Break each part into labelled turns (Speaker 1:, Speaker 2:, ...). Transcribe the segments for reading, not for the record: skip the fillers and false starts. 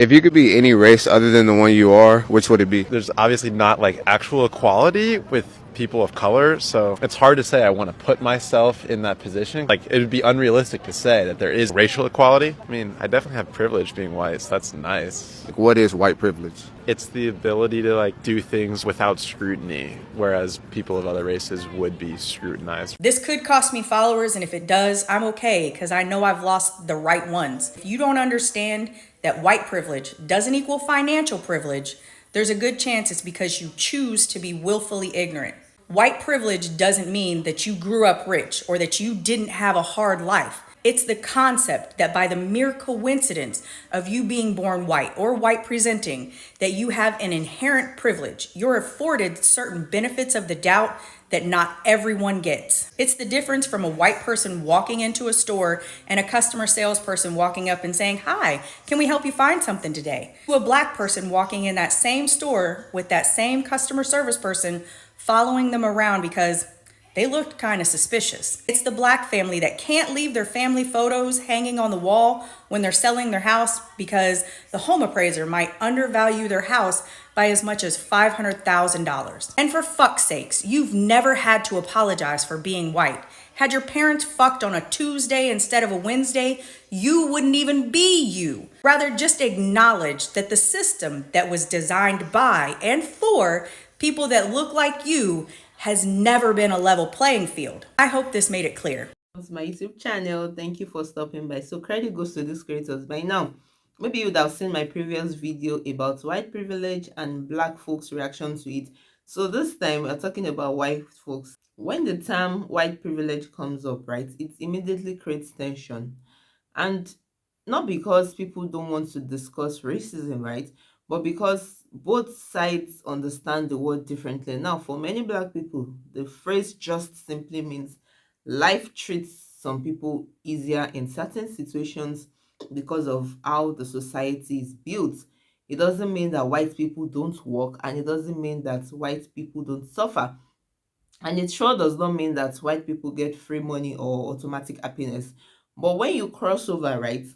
Speaker 1: If you could be any race other than the one you are, which would it be?
Speaker 2: There's obviously not like actual equality with people of color, so it's hard to say I want to put myself in that position. Like, it would be unrealistic to say that there is racial equality. I mean, I definitely have privilege being white, so that's nice.
Speaker 1: Like, what is white privilege?
Speaker 2: It's the ability to like do things without scrutiny, whereas people of other races would be scrutinized.
Speaker 3: This could cost me followers, and if it does, I'm okay, because I know I've lost the right ones. If you don't understand that white privilege doesn't equal financial privilege, there's a good chance it's because you choose to be willfully ignorant. White privilege doesn't mean that you grew up rich or that you didn't have a hard life. It's the concept that by the mere coincidence of you being born white or white presenting, that you have an inherent privilege. You're afforded certain benefits of the doubt that not everyone gets. It's the difference from a white person walking into a store and a customer salesperson walking up and saying, "Hi, can we help you find something today?" To a black person walking in that same store with that same customer service person following them around because they looked kind of suspicious. It's the black family that can't leave their family photos hanging on the wall when they're selling their house because the home appraiser might undervalue their house by as much as $500,000. And for fuck's sakes, you've never had to apologize for being white. Had your parents fucked on a Tuesday instead of a Wednesday, you wouldn't even be you. Rather, just acknowledge that the system that was designed by and for people that look like you has never been a level playing field. I hope this made it clear.
Speaker 4: To my YouTube channel. Thank you for stopping by. So credit goes to these creators. By now, maybe you would have seen my previous video about white privilege and black folks' reaction to it. So this time we're talking about white folks. When the term white privilege comes up, right, it immediately creates tension. And not because people don't want to discuss racism, right? But because both sides understand the word differently. Now, for many black people, the phrase just simply means life treats some people easier in certain situations because of how the society is built. It doesn't mean that white people don't work, and it doesn't mean that white people don't suffer. And it sure does not mean that white people get free money or automatic happiness. But when you cross over, right,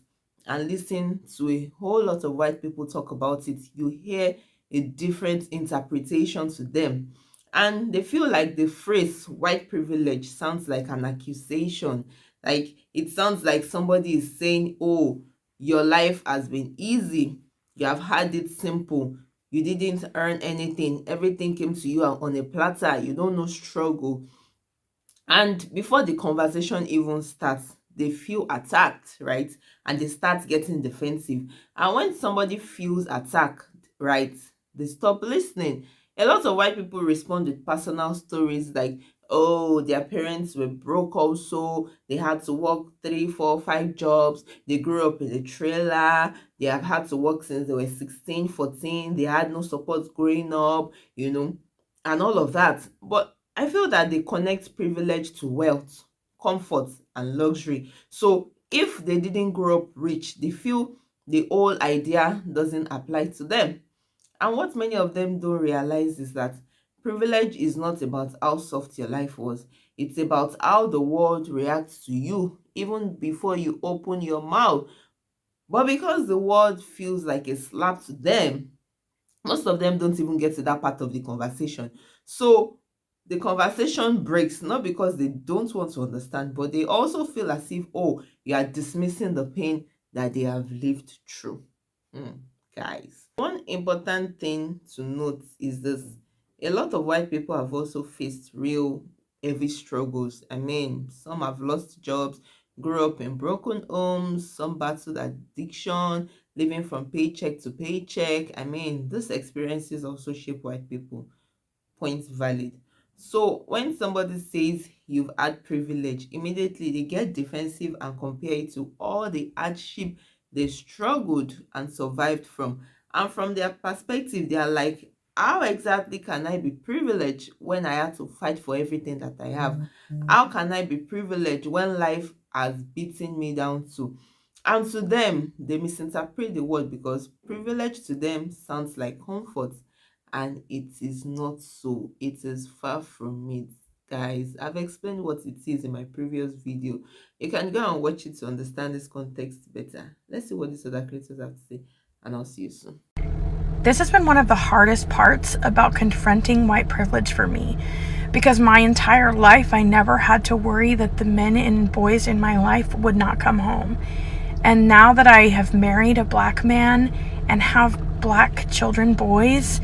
Speaker 4: and listen to a whole lot of white people talk about it, you hear a different interpretation to them. And they feel like the phrase white privilege sounds like an accusation. Like it sounds like somebody is saying, oh, your life has been easy. You have had it simple. You didn't earn anything. Everything came to you on a platter. You don't know struggle. And before the conversation even starts, they feel attacked, right? And they start getting defensive. And when somebody feels attacked, right, they stop listening. A lot of white people respond with personal stories like, oh, their parents were broke also. They had to work 3, 4, 5 jobs. They grew up in a trailer. They have had to work since they were 16, 14. They had no support growing up, and all of that. But I feel that they connect privilege to wealth, comfort, and luxury. So if they didn't grow up rich, they feel the whole idea doesn't apply to them. And what many of them don't realize is that privilege is not about how soft your life was. It's about how the world reacts to you even before you open your mouth. But because the world feels like a slap to them, most of them don't even get to that part of the conversation. So the conversation breaks not because they don't want to understand, but they also feel as if, oh, you are dismissing the pain that they have lived through. Guys, one important thing to note is this: a lot of white people have also faced real heavy struggles. I mean, some have lost jobs, grew up in broken homes, some battled addiction, living from paycheck to paycheck. I mean, these experiences also shape white people. Points valid. So when somebody says you've had privilege, immediately they get defensive and compare it to all the hardship they struggled and survived from. And from their perspective, they are like, how exactly can I be privileged when I had to fight for everything that I have? How can I be privileged when life has beaten me down too? And to them, they misinterpret the word because privilege to them sounds like comfort, and it is not so. It is far from it. Guys, I've explained what it is in my previous video. You can go and watch it to understand this context better. Let's see what these other creators have to say. and I'll see you soon.
Speaker 5: This has been one of the hardest parts about confronting white privilege for me, because my entire life I never had to worry that the men and boys in my life would not come home. And now that I have married a black man and have black children, boys,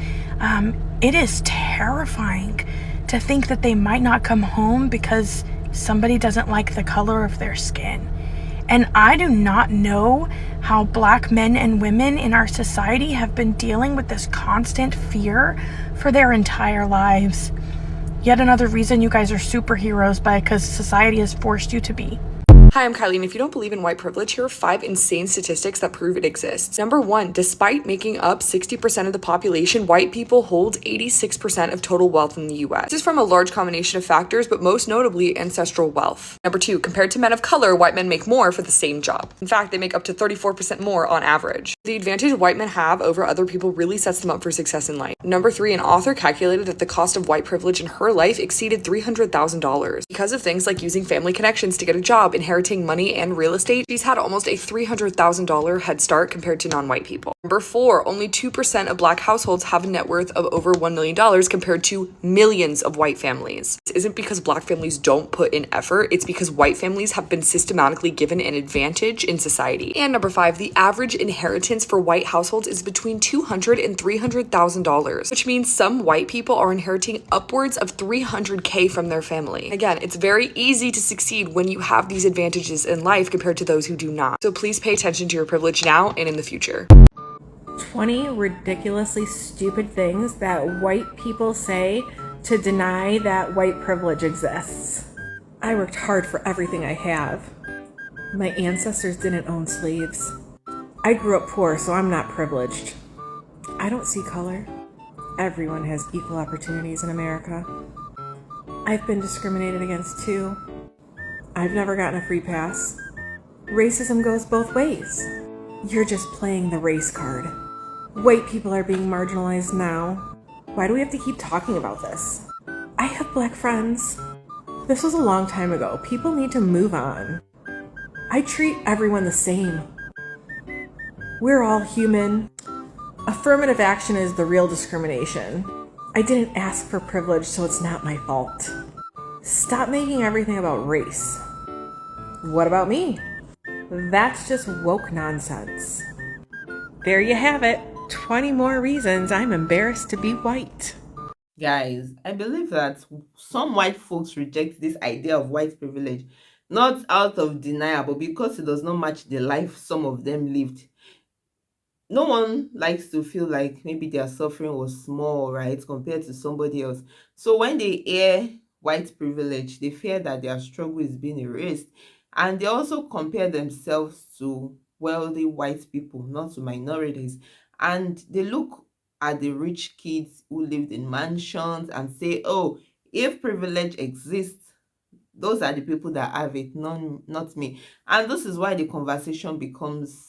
Speaker 5: it is terrifying to think that they might not come home because somebody doesn't like the color of their skin. And I do not know how black men and women in our society have been dealing with this constant fear for their entire lives. Yet another reason you guys are superheroes because society has forced you to be.
Speaker 6: Hi, I'm Kylie, and if you don't believe in white privilege, here are 5 insane statistics that prove it exists. Number 1, despite making up 60% of the population, white people hold 86% of total wealth in the US. This is from a large combination of factors, but most notably ancestral wealth. Number 2, compared to men of color, white men make more for the same job. In fact, they make up to 34% more on average. The advantage white men have over other people really sets them up for success in life. Number 3, an author calculated that the cost of white privilege in her life exceeded $300,000. Because of things like using family connections to get a job, inheriting money and real estate, she's had almost a $300,000 head start compared to non-white people. Number 4, only 2% of black households have a net worth of over $1 million compared to millions of white families. This isn't because black families don't put in effort, it's because white families have been systematically given an advantage in society. And number 5, the average inheritance for white households is between $200,000 and $300,000, which means some white people are inheriting upwards of $300K from their family. Again, it's very easy to succeed when you have these advantages in life compared to those who do not. So please pay attention to your privilege now and in the future.
Speaker 7: 20 ridiculously stupid things that white people say to deny that white privilege exists. I worked hard for everything I have. My ancestors didn't own slaves. I grew up poor, so I'm not privileged. I don't see color. Everyone has equal opportunities in America. I've been discriminated against too. I've never gotten a free pass. Racism goes both ways. You're just playing the race card. White people are being marginalized now. Why do we have to keep talking about this? I have black friends. This was a long time ago. People need to move on. I treat everyone the same. We're all human. Affirmative action is the real discrimination. I didn't ask for privilege, so it's not my fault. Stop making everything about race. What about me? That's just woke nonsense. There you have it. 20 more reasons I'm embarrassed to be white.
Speaker 4: Guys, I believe that some white folks reject this idea of white privilege, not out of denial, but because it does not match the life some of them lived. No one likes to feel like maybe their suffering was small, right, compared to somebody else. So when they hear white privilege, they fear that their struggle is being erased. And they also compare themselves to wealthy white people, not to minorities. And they look at the rich kids who lived in mansions and say, oh, if privilege exists, those are the people that have it, not me. And this is why the conversation becomes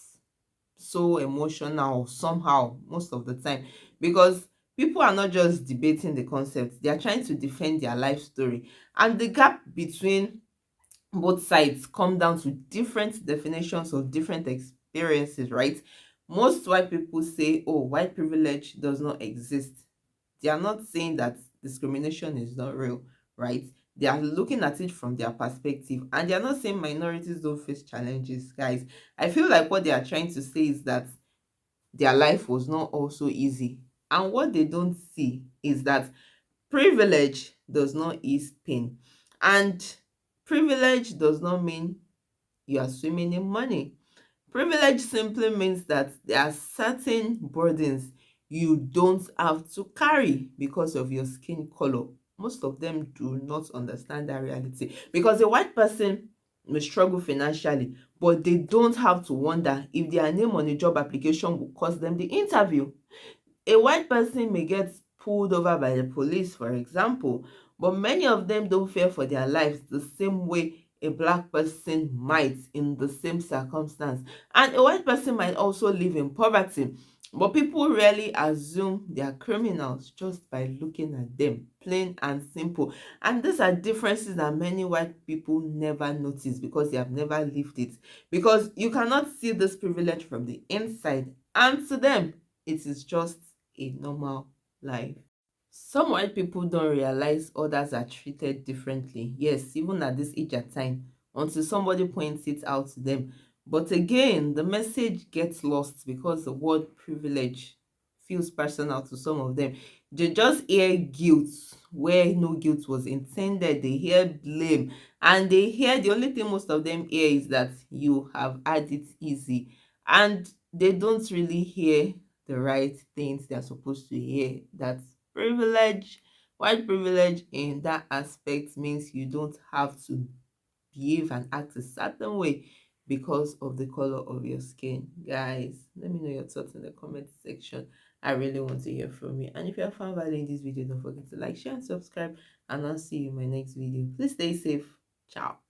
Speaker 4: so emotional somehow most of the time, because people are not just debating the concept, they are trying to defend their life story, and the gap between both sides come down to different definitions of different experiences, right? Most white people say, oh, white privilege does not exist. They are not saying that discrimination is not real, right? They are looking at it from their perspective, and they are not saying minorities don't face challenges. Guys, I feel like what they are trying to say is that their life was not also easy, and what they don't see is that privilege does not ease pain, and privilege does not mean you are swimming in money. Privilege simply means that there are certain burdens you don't have to carry because of your skin color. Most of them do not understand that reality, because a white person may struggle financially, but they don't have to wonder if their name on a job application will cost them the interview. A white person may get pulled over by the police, for example, but many of them don't fear for their lives the same way a black person might in the same circumstance. And a white person might also live in poverty, But people rarely assume they are criminals just by looking at them, plain and simple. And these are differences that many white people never notice because they have never lived it. Because you cannot see this privilege from the inside, and to them, it is just a normal life. Some white people don't realize others are treated differently. Yes, even at this age at time, until somebody points it out to them. But again, the message gets lost because the word privilege feels personal to some of them. They just hear guilt where no guilt was intended. They hear blame, and they hear, the only thing most of them hear is that you have had it easy, and they don't really hear the right things they're supposed to hear. That privilege, white privilege in that aspect, means you don't have to behave and act a certain way because of the color of your skin. Guys, let me know your thoughts in the comment section. I really want to hear from you. And if you have found value in this video, don't forget to like, share, and subscribe. And I'll see you in my next video. Please stay safe. Ciao.